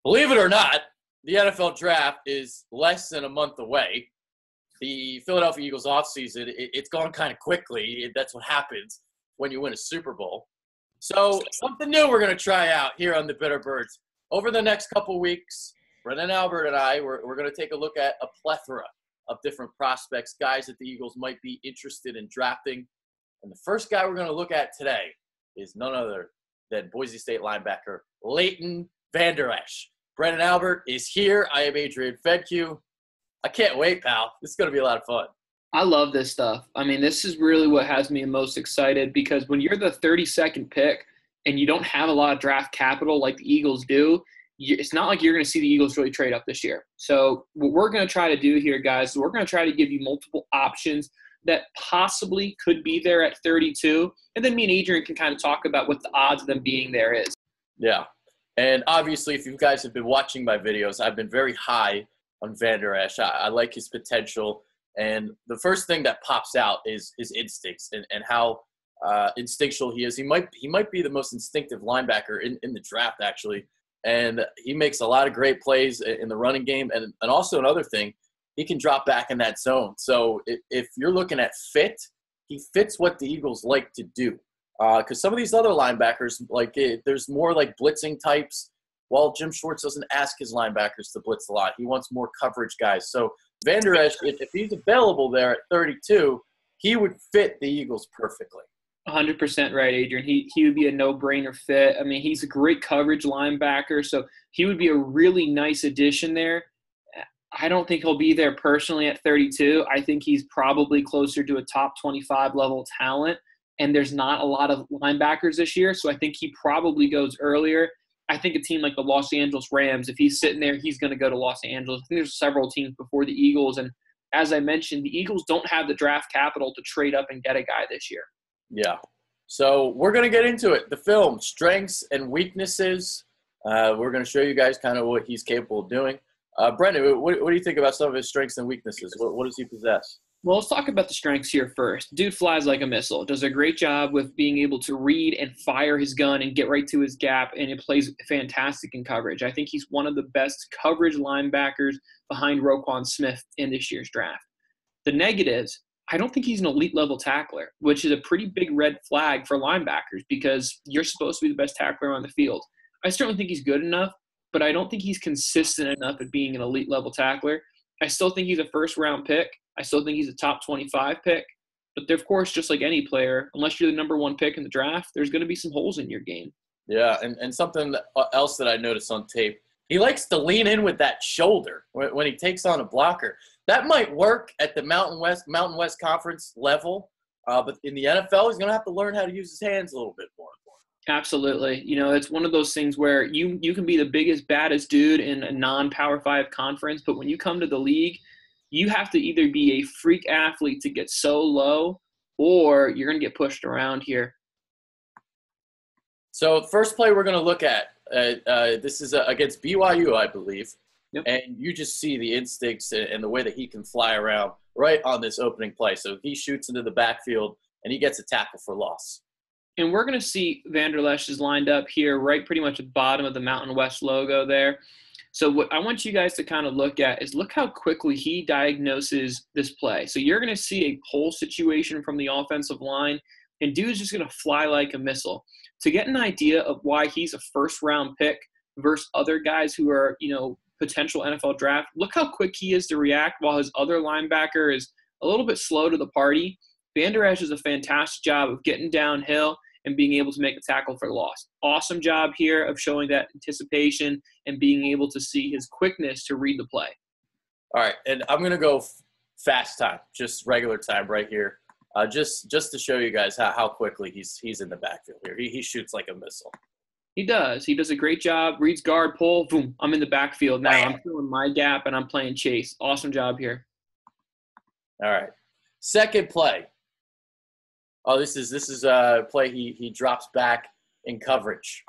Believe it or not, the NFL draft is less than a month away. The Philadelphia Eagles offseason, it's gone kind of quickly. That's what happens when you win a Super Bowl. So something new we're going to try out here on the Bitter Birds. Over the next couple weeks, Brendan Albert and I, we're going to take a look at a plethora of different prospects, guys that the Eagles might be interested in drafting. And the first guy we're going to look at today is none other than Boise State linebacker Leighton Vander Esch. Brendan Albert is here. I am Adrian Fedke. I can't wait, pal. This is going to be a lot of fun. I love this stuff. I mean, this is really what has me most excited because when you're the 32nd pick and you don't have a lot of draft capital like the Eagles do, it's not like you're going to see the Eagles really trade up this year. So what we're going to try to do here, guys, is we're going to try to give you multiple options that possibly could be there at 32. And then me and Adrian can kind of talk about what the odds of them being there is. Yeah. And obviously, if you guys have been watching my videos, I've been very high on Vander Esch. I like his potential. And the first thing that pops out is his instincts and how instinctual he is. He might be the most instinctive linebacker in the draft, actually. And he makes a lot of great plays in the running game. And also another thing, he can drop back in that zone. So if you're looking at fit, he fits what the Eagles like to do. Because some of these other linebackers, there's more like blitzing types. Well, Jim Schwartz doesn't ask his linebackers to blitz a lot. He wants more coverage guys. So Vander Esch, if he's available there at 32, he would fit the Eagles perfectly. 100% right, Adrian. He would be a no-brainer fit. I mean, he's a great coverage linebacker, so he would be a really nice addition there. I don't think he'll be there personally at 32. I think he's probably closer to a top 25 level talent, and there's not a lot of linebackers this year, so I think he probably goes earlier. I think a team like the Los Angeles Rams, if he's sitting there, he's going to go to Los Angeles. I think there's several teams before the Eagles, and as I mentioned, the Eagles don't have the draft capital to trade up and get a guy this year. Yeah. So we're going to get into it. The film, strengths and weaknesses. We're going to show you guys kind of what he's capable of doing. Brendan, what do you think about some of his strengths and weaknesses? What does he possess? Well, let's talk about the strengths here first. Dude flies like a missile, does a great job with being able to read and fire his gun and get right to his gap, and it plays fantastic in coverage. I think he's one of the best coverage linebackers behind Roquan Smith in this year's draft. The negatives, I don't think he's an elite level tackler, which is a pretty big red flag for linebackers because you're supposed to be the best tackler on the field. I certainly think he's good enough, but I don't think he's consistent enough at being an elite level tackler. I still think he's a first round pick. I still think he's a top 25 pick. But of course, just like any player, unless you're the number one pick in the draft, there's going to be some holes in your game. Yeah, and something else that I noticed on tape, he likes to lean in with that shoulder when he takes on a blocker. That might work at the Mountain West Conference level, but in the NFL, he's going to have to learn how to use his hands a little bit more. Absolutely. You know, it's one of those things where you can be the biggest, baddest dude in a non-Power 5 conference, but when you come to the league, you have to either be a freak athlete to get so low or you're going to get pushed around here. So first play we're going to look at, this is against BYU, I believe. Yep. And you just see the instincts and the way that he can fly around right on this opening play. So he shoots into the backfield, and he gets a tackle for loss. And we're going to see Vander Esch is lined up here right pretty much at the bottom of the Mountain West logo there. So what I want you guys to kind of look at is look how quickly he diagnoses this play. So you're going to see a pull situation from the offensive line, and dude's just going to fly like a missile. To get an idea of why he's a first-round pick versus other guys who are, potential NFL draft, look how quick he is to react while his other linebacker is a little bit slow to the party. Vander Esch does a fantastic job of getting downhill and being able to make a tackle for loss. Awesome job here of showing that anticipation and being able to see his quickness to read the play. All right, and I'm going to go fast time, just regular time right here, just to show you guys how quickly he's in the backfield here. He shoots like a missile. He does. He does a great job. Reads guard, pull, boom, I'm in the backfield now. I'm filling my gap, and I'm playing chase. Awesome job here. All right. Second play. Oh, this is a play he drops back in coverage.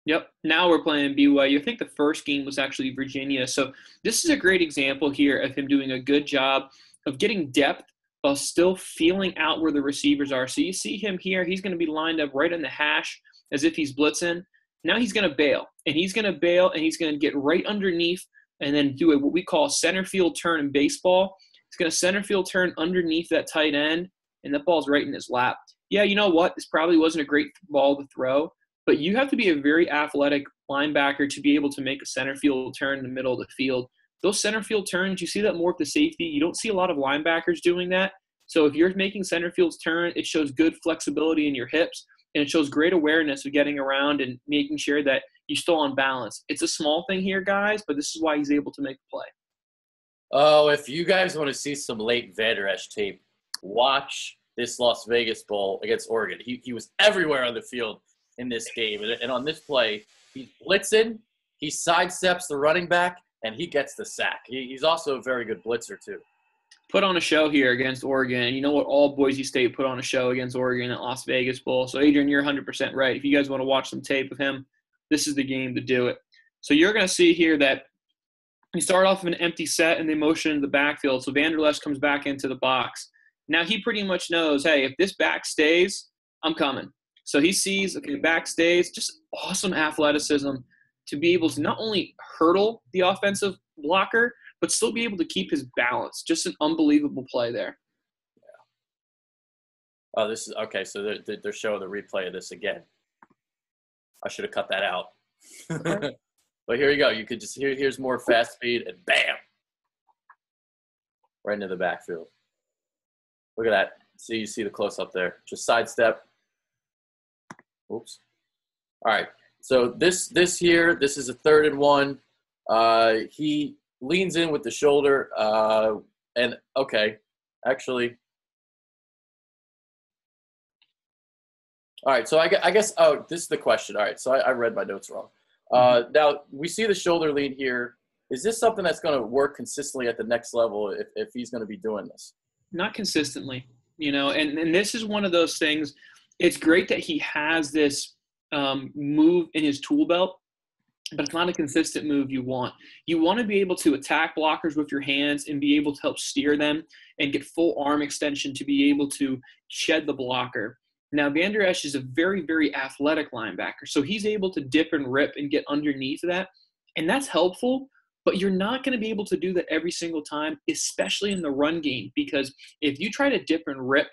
Yep. Now we're playing BYU. I think the first game was actually Virginia. So this is a great example here of him doing a good job of getting depth while still feeling out where the receivers are. So you see him here. He's going to be lined up right in the hash as if he's blitzing. Now he's going to bail, and he's going to bail, and he's going to get right underneath and then do what we call a center field turn in baseball. He's going to center field turn underneath that tight end, and that ball's right in his lap. Yeah, you know what? This probably wasn't a great ball to throw, but you have to be a very athletic linebacker to be able to make a center field turn in the middle of the field. Those center field turns, you see that more with the safety. You don't see a lot of linebackers doing that. So if you're making center field's turn, it shows good flexibility in your hips, and it shows great awareness of getting around and making sure that you're still on balance. It's a small thing here, guys, but this is why he's able to make the play. Oh, if you guys want to see some Leighton Vander Esch tape, watch this Las Vegas Bowl against Oregon. He was everywhere on the field in this game. And on this play, he's blitzing, he sidesteps the running back, and he gets the sack. He's also a very good blitzer, too. Put on a show here against Oregon. You know what? All Boise State put on a show against Oregon at Las Vegas Bowl. So, Adrian, you're 100% right. If you guys want to watch some tape of him, this is the game to do it. So you're going to see here that he started off with an empty set and they motion into the backfield. So Vander Esch comes back into the box. Now he pretty much knows, hey, if this back stays, I'm coming. So he sees, okay, back stays, just awesome athleticism to be able to not only hurdle the offensive blocker, but still be able to keep his balance. Just an unbelievable play there. Yeah. Oh, this is okay. So they're showing the replay of this again. I should have cut that out. Okay. But here you go. You could just here's more fast speed, and bam, right into the backfield. Look at that. See, you see the close up there. Just sidestep. Oops. All right. So this here, this is a 3rd and 1. He leans in with the shoulder, and okay, actually. All right, so I guess, oh, this is the question. All right, so I read my notes wrong. Now, we see the shoulder lean here. Is this something that's going to work consistently at the next level if he's going to be doing this? Not consistently, and this is one of those things. It's great that he has this move in his tool belt, but it's not a consistent move you want. You want to be able to attack blockers with your hands and be able to help steer them and get full arm extension to be able to shed the blocker. Now, Vander Esch is a very, very athletic linebacker, so he's able to dip and rip and get underneath that, and that's helpful, but you're not going to be able to do that every single time, especially in the run game, because if you try to dip and rip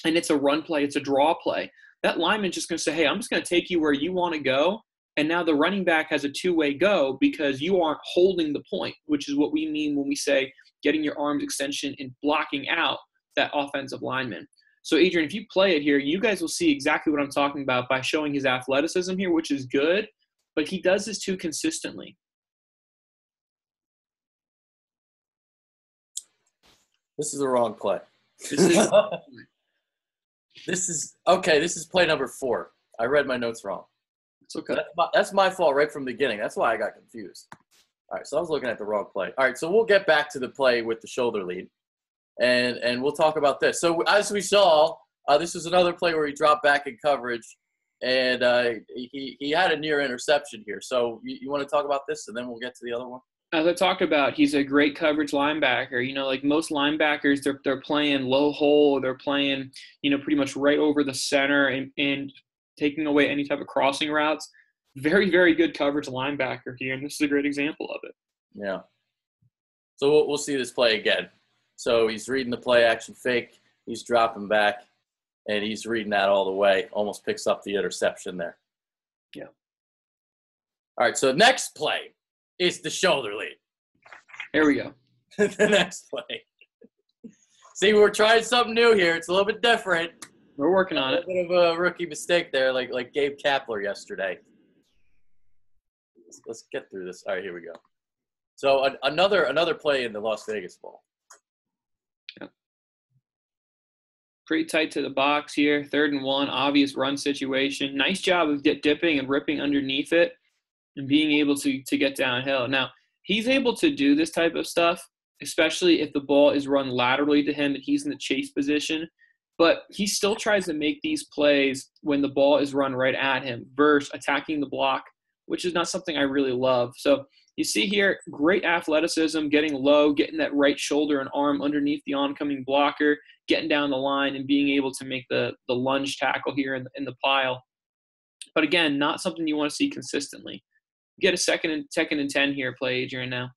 and it's a run play, it's a draw play, that lineman's just going to say, hey, I'm just going to take you where you want to go, and now the running back has a two-way go because you aren't holding the point, which is what we mean when we say getting your arms extension and blocking out that offensive lineman. So, Adrian, if you play it here, you guys will see exactly what I'm talking about by showing his athleticism here, which is good, but he does this too consistently. This is the wrong play. This is This is play number 4. I read my notes wrong. It's okay. That's my fault right from the beginning. That's why I got confused. All right, so I was looking at the wrong play. All right, so we'll get back to the play with the shoulder lead. And we'll talk about this. So as we saw, this was another play where he dropped back in coverage, and he had a near interception here. So you want to talk about this, and then we'll get to the other one? As I talked about, he's a great coverage linebacker. Like most linebackers, they're playing low hole. They're playing, pretty much right over the center and taking away any type of crossing routes. Very, very good coverage linebacker here, and this is a great example of it. Yeah. So we'll see this play again. So he's reading the play action fake. He's dropping back, and he's reading that all the way. Almost picks up the interception there. Yeah. All right, so next play is the shoulder lead. There we go. The next play. See, we're trying something new here. It's a little bit different. We're working on it. A bit of a rookie mistake there, like Gabe Kapler yesterday. Let's get through this. All right, here we go. So another play in the Las Vegas Bowl. Yeah. Pretty tight to the box here. 3rd and 1, obvious run situation. Nice job of dipping and ripping underneath it and being able to get downhill. Now, he's able to do this type of stuff, especially if the ball is run laterally to him and he's in the chase position. But he still tries to make these plays when the ball is run right at him versus attacking the block, which is not something I really love. So you see here, great athleticism, getting low, getting that right shoulder and arm underneath the oncoming blocker, getting down the line and being able to make the lunge tackle here in the pile. But again, not something you want to see consistently. Get a second and 10 here play, Adrian, now.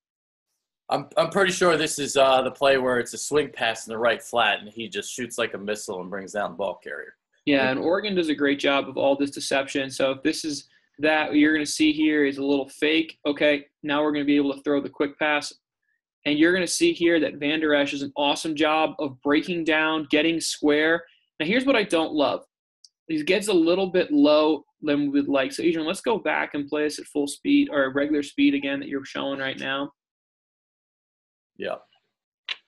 I'm pretty sure this is the play where it's a swing pass in the right flat, and he just shoots like a missile and brings down the ball carrier. Yeah, and Oregon does a great job of all this deception. So if this is that, what you're going to see here is a little fake. Okay, now we're going to be able to throw the quick pass. And you're going to see here that Vander Esch does an awesome job of breaking down, getting square. Now here's what I don't love. He gets a little bit low than we would like. So Adrian, let's go back and play this at full speed or regular speed again that you're showing right now. Yeah.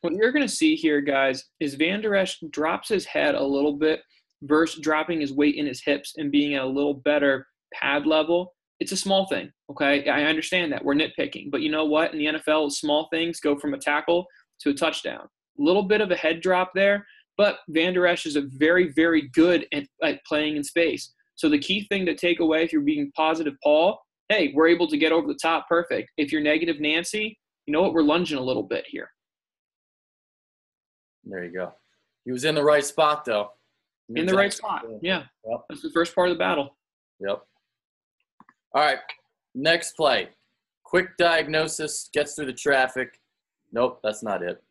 What you're going to see here, guys, is Vander Esch drops his head a little bit versus dropping his weight in his hips and being at a little better pad level. It's a small thing, okay? I understand that. We're nitpicking. But you know what? In the NFL, small things go from a tackle to a touchdown. A little bit of a head drop there, but Vander Esch is a very, very good at playing in space. So the key thing to take away if you're being positive, Paul, hey, we're able to get over the top, perfect. If you're negative, Nancy, you know what? We're lunging a little bit here. There you go. He was in the right spot, though. In the right spot, yeah. Yep. That's the first part of the battle. Yep. All right, next play. Quick diagnosis, gets through the traffic. Nope, that's not it.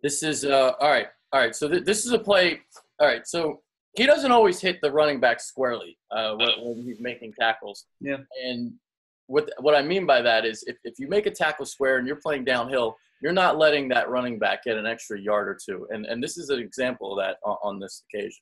This is all right. So this is a play. All right, so he doesn't always hit the running back squarely when he's making tackles. Yeah. And what I mean by that is if you make a tackle square and you're playing downhill, you're not letting that running back get an extra yard or two. And this is an example of that on this occasion.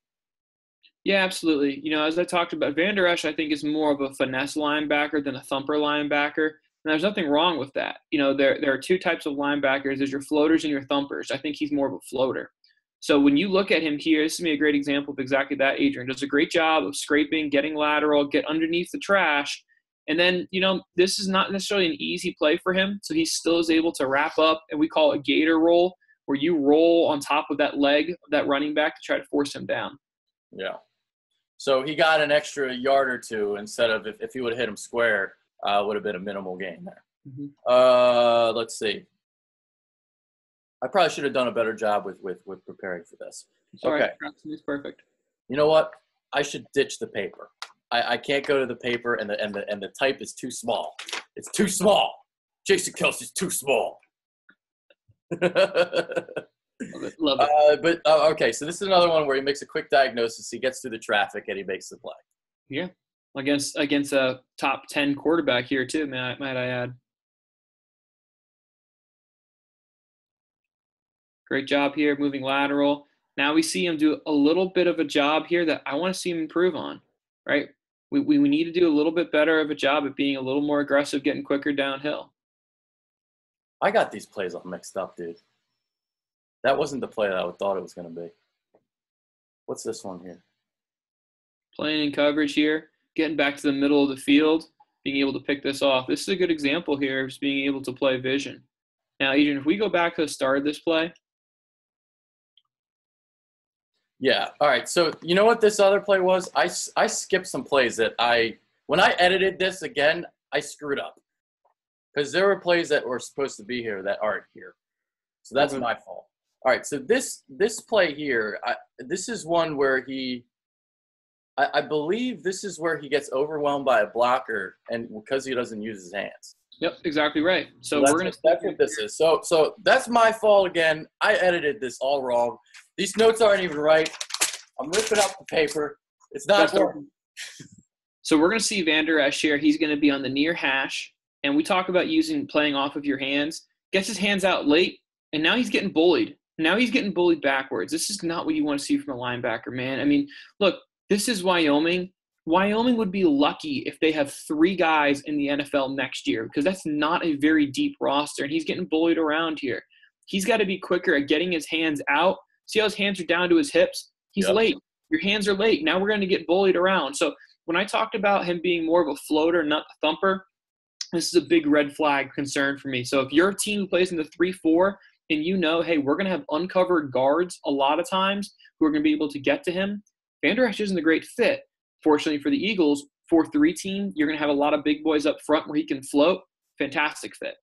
Yeah, absolutely. You know, as I talked about, Vander Esch, I think, is more of a finesse linebacker than a thumper linebacker. And there's nothing wrong with that. You know, there are two types of linebackers. There's your floaters and your thumpers. I think he's more of a floater. So when you look at him here, this is me a great example of exactly that. Adrian does a great job of scraping, getting lateral, get underneath the trash. And then, you know, this is not necessarily an easy play for him. So he still is able to wrap up, and we call it a Gator Roll, where you roll on top of that leg of that running back to try to force him down. Yeah. So he got an extra yard or two instead of if he would have hit him square, would have been a minimal gain there. Mm-hmm. Let's see. I probably should have done a better job with preparing for this. Sorry, okay. It's perfect. You know what? I should ditch the paper. I can't go to the paper and the type is too small. It's too small. Jason Kelsey's too small. Love it. Okay, so this is another one where he makes a quick diagnosis. He gets through the traffic and he makes the play. Yeah, against a top 10 quarterback here too. Might I add? Great job here, moving lateral. Now we see him do a little bit of a job here that I want to see him improve on. Right, we need to do a little bit better of a job at being a little more aggressive, getting quicker downhill. I got these plays all mixed up, dude. That wasn't the play that I thought it was going to be. What's this one here? Playing in coverage here, getting back to the middle of the field, being able to pick this off. This is a good example here of just being able to play vision. Now, Adrian, if we go back to the start of this play. Yeah, all right. So you know what this other play was? I skipped some plays that when I edited this again, I screwed up. Because there were plays that were supposed to be here that aren't here. So that's my fault. All right, so this play here, this is one where I believe this is where he gets overwhelmed by a blocker, and because he doesn't use his hands. Yep, exactly right. So that's what this is. So that's my fault again. I edited this all wrong. These notes aren't even right. I'm ripping up the paper. It's not working. So we're going to see Vander Esch here. He's going to be on the near hash, and we talk about playing off of your hands. Gets his hands out late, and now he's getting bullied. Now he's getting bullied backwards. This is not what you want to see from a linebacker, man. I mean, look, this is Wyoming. Wyoming would be lucky if they have 3 guys in the NFL next year because that's not a very deep roster, and he's getting bullied around here. He's got to be quicker at getting his hands out. See how his hands are down to his hips? He's late. Your hands are late. Now we're going to get bullied around. So when I talked about him being more of a floater, not a thumper, this is a big red flag concern for me. So if your team plays in the 3-4 and you know, hey, we're going to have uncovered guards a lot of times who are going to be able to get to him, Vander Esch isn't a great fit. Fortunately for the Eagles, 4-3 team, you're going to have a lot of big boys up front where he can float. Fantastic fit.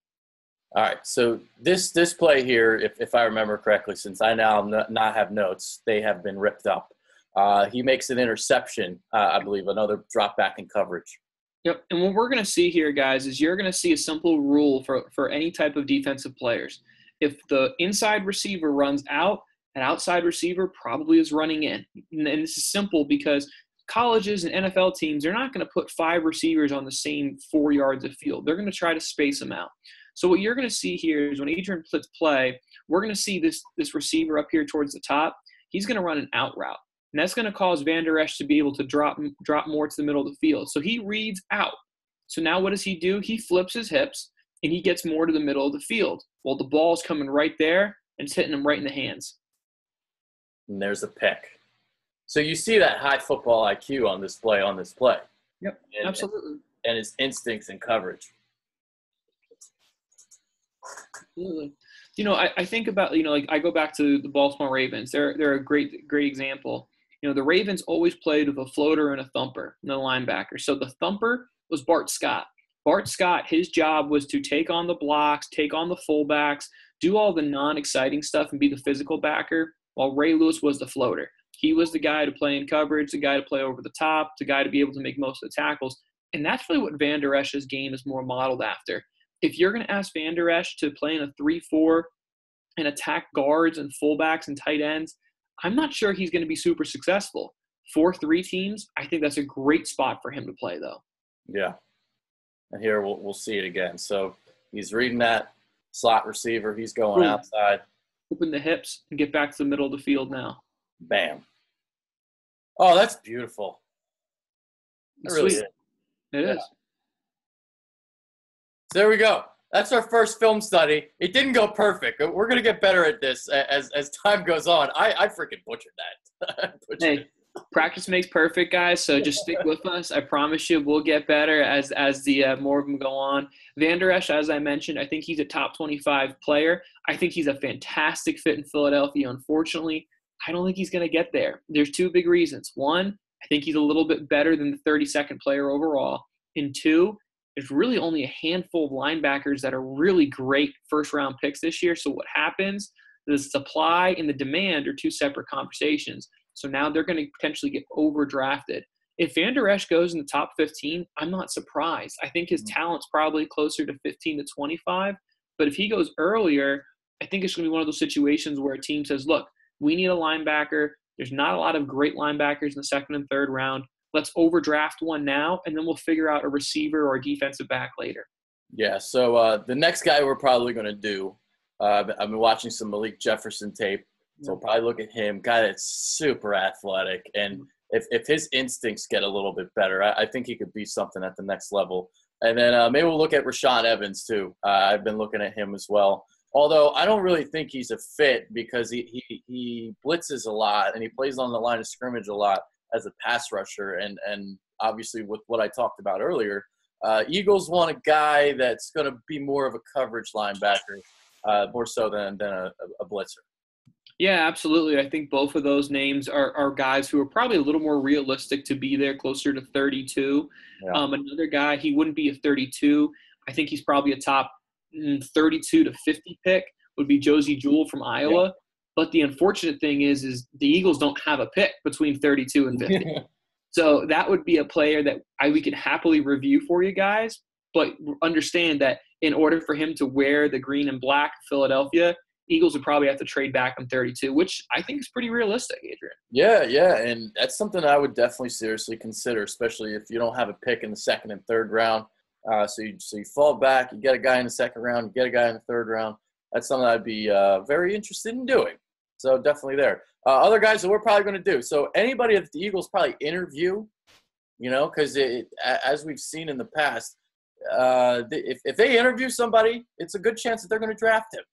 All right, so this play here, if I remember correctly, since I now not have notes, they have been ripped up. He makes an interception, I believe, another drop back in coverage. Yep. And what we're going to see here, guys, is you're going to see a simple rule for any type of defensive players. If the inside receiver runs out, an outside receiver probably is running in. And this is simple because colleges and NFL teams, they're not going to put 5 receivers on the same 4 yards of field. They're going to try to space them out. So what you're going to see here is when Adrian flips play, we're going to see this receiver up here towards the top. He's going to run an out route. And that's going to cause Vander Esch to be able to drop more to the middle of the field. So he reads out. So now what does he do? He flips his hips, and he gets more to the middle of the field. Well, the ball's coming right there, and it's hitting him right in the hands. And there's a pick. So you see that high football IQ on display. Yep, absolutely. And his instincts in coverage. Absolutely. I think about, like I go back to the Baltimore Ravens. They're a great example. The Ravens always played with a floater and a thumper, no linebacker. So the thumper was Bart Scott. Bart Scott, his job was to take on the blocks, take on the fullbacks, do all the non-exciting stuff and be the physical backer, while Ray Lewis was the floater. He was the guy to play in coverage, the guy to play over the top, the guy to be able to make most of the tackles. And that's really what Vander Esch's game is more modeled after. If you're going to ask Vander Esch to play in a 3-4 and attack guards and fullbacks and tight ends, I'm not sure he's going to be super successful. 4-3 teams, I think that's a great spot for him to play, though. Yeah. And here we'll see it again. So he's reading that slot receiver. He's going outside. Open the hips and get back to the middle of the field now. Bam. Oh, that's beautiful. It really is. It is. So there we go. That's our first film study. It didn't go perfect. We're going to get better at this as time goes on. I freaking butchered that. Hey, practice makes perfect, guys, so just stick with us. I promise you we'll get better as the more of them go on. Vander Esch, as I mentioned, I think he's a top 25 player. I think he's a fantastic fit in Philadelphia. Unfortunately, I don't think he's going to get there. There's 2 big reasons. 1, I think he's a little bit better than the 32nd player overall. And 2, there's really only a handful of linebackers that are really great first-round picks this year. So what happens, the supply and the demand are 2 separate conversations. So now they're going to potentially get overdrafted. If Vander Esch goes in the top 15, I'm not surprised. I think his talent's probably closer to 15 to 25. But if he goes earlier, I think it's going to be one of those situations where a team says, look, we need a linebacker. There's not a lot of great linebackers in the 2nd and 3rd round. Let's overdraft one now, and then we'll figure out a receiver or a defensive back later. Yeah, so the next guy we're probably going to do, I've been watching some Malik Jefferson tape, so we'll probably look at him, guy that's super athletic. And if his instincts get a little bit better, I think he could be something at the next level. And then maybe we'll look at Rashaan Evans too. I've been looking at him as well. Although I don't really think he's a fit because he blitzes a lot and he plays on the line of scrimmage a lot as a pass rusher. And obviously with what I talked about earlier, Eagles want a guy that's going to be more of a coverage linebacker, more so than a blitzer. Yeah, absolutely. I think both of those names are guys who are probably a little more realistic to be there, closer to 32. Yeah. Another guy, he wouldn't be a 32. I think he's probably a top 32 to 50 pick would be Josie Jewell from Iowa. Yeah. But the unfortunate thing is the Eagles don't have a pick between 32 and 50. So that would be a player that we could happily review for you guys, but understand that in order for him to wear the green and black Philadelphia, Eagles would probably have to trade back on 32, which I think is pretty realistic, Adrian. Yeah, and that's something I would definitely seriously consider, especially if you don't have a pick in the 2nd and 3rd round. So you fall back, you get a guy in the 2nd round, you get a guy in the 3rd round. That's something I'd be very interested in doing. So definitely there. Other guys that we're probably going to do. So anybody that the Eagles probably interview, because as we've seen in the past, if they interview somebody, it's a good chance that they're going to draft him.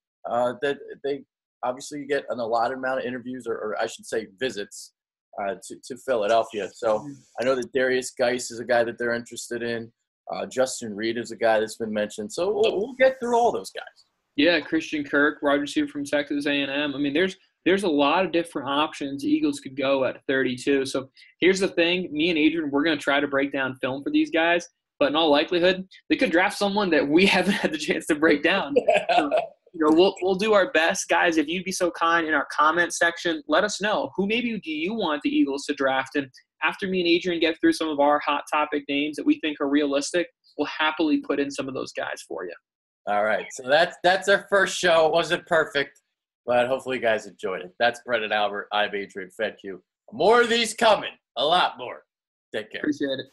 That they obviously get an allotted amount of interviews, or I should say visits, to Philadelphia. So I know that Darius Geis is a guy that they're interested in. Justin Reed is a guy that's been mentioned. So we'll get through all those guys. Yeah, Christian Kirk, wide receiver from Texas A&M. I mean, there's a lot of different options Eagles could go at 32. So here's the thing. Me and Adrian, we're going to try to break down film for these guys. But in all likelihood, they could draft someone that we haven't had the chance to break down. So We'll do our best, guys. If you'd be so kind, in our comment section, let us know who maybe do you want the Eagles to draft. And after me and Adrian get through some of our hot topic names that we think are realistic, we'll happily put in some of those guys for you. All right, so that's our first show. It wasn't perfect, but hopefully you guys enjoyed it. That's Brendan Albert. I'm Adrian Fedke. More of these coming. A lot more. Take care. Appreciate it.